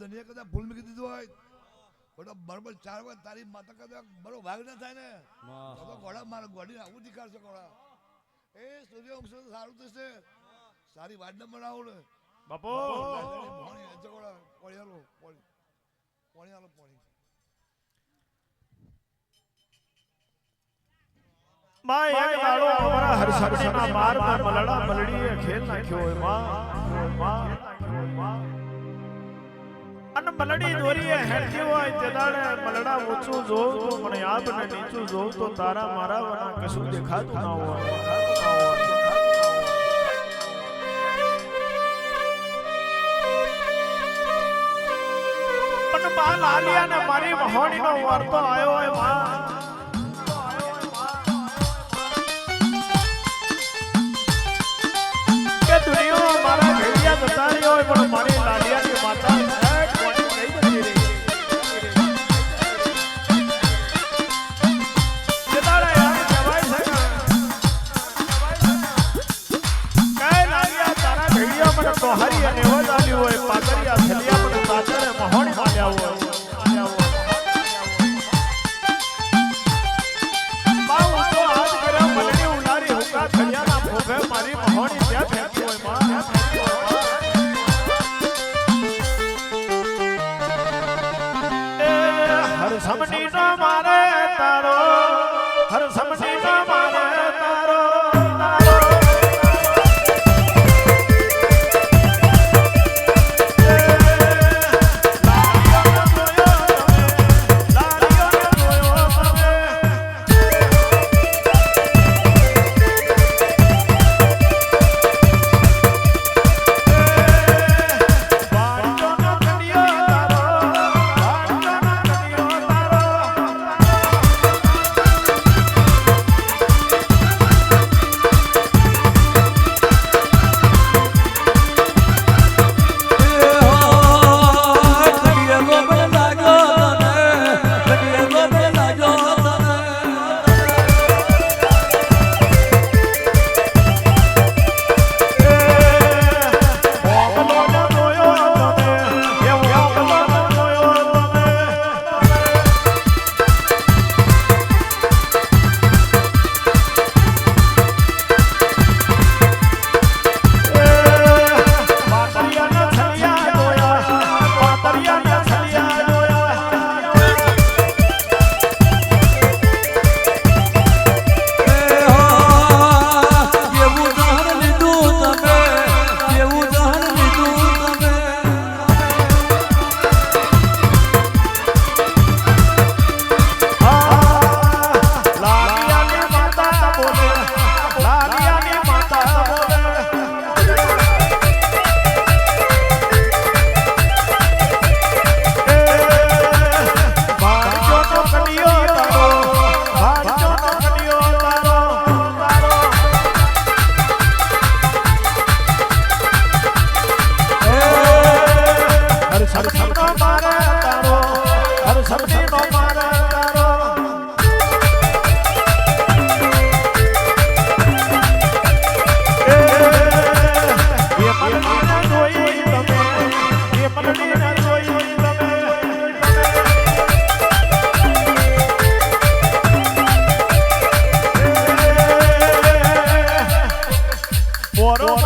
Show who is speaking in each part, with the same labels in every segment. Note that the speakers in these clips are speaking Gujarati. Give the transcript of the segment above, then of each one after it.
Speaker 1: ધનિયા કદાચ ભૂલ મૂકી દીધું હોય બડો બરોબર 4 વાર તારી માતા કદાચ બરો ભાગ ના થાય ને તો ઘોડા મારે ગોડી આવું દેખાડશે ઘોડા એ સૂર્યવંશ સારું થશે સારી વાડ ન બનાવો ને
Speaker 2: બાપો
Speaker 1: મોહણી જગોડા પોળિયાલો પોળિયાલો પોળી
Speaker 2: માં એક દાડો અમારા હરસબડીના મારમાં મલડા મલડીએ ખેલ નાખ્યો હોય માં અન મલડી દોરીએ હેડતી હોય તે દાડે મલડા ઊંચું જોઉં તો મને આપ ને નીચું જોઉં તો તારા મારા વના કશું દેખાતું ના હોય પણ માં લાલિયા ને મારી મહોણીનો વાર્તો આવ્યો હોય માં કે દુનિયા મારા ઘડિયા જતારી હોય પણ મારી લાલિયાની માતા તો હરી અને વદાલી હોય પાગરિયા થલિયા પણ તાતરે મહોણી માલ્યા હોય બાઉ તો હાથ કર્યા મલડી ઉલારી હુકા થલિયાના ભોગે મારી મહોણી ત્યાં ફેંકી હોય માં હર સમની નો મારે તારો હર સમની નો મારે તારો તારો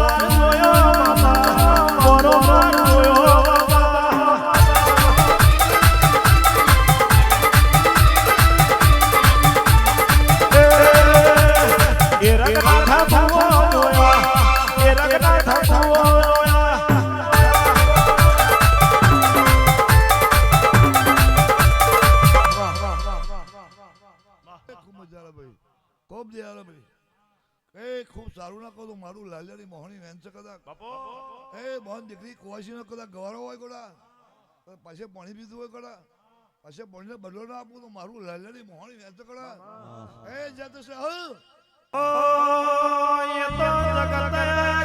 Speaker 2: વાર જોયો બાપા મોરો વાર જોયો બાપા એ રગનાથ ભુવો જોયા એ રગનાથ ભુવો જોયા
Speaker 1: ખૂબ મજા આવે ભાઈ ખૂબ દે આવે ભાઈ એ ખૂબ સારું ના કહો તો મારું લાલિયાની મોહણી વેન છે કદાચ
Speaker 2: બાપો
Speaker 1: એ મોહન દીકરી કુવાસી નો કદાચ ગવારો હોય કોડા પાસે પાણી પીધું હોય કોડા પાસે પાણીને બદલો ના આપું તો મારું લાલિયાની મોહણી વેન છે કોડા એ જાતો છે હ
Speaker 2: ઓ એ તો જગત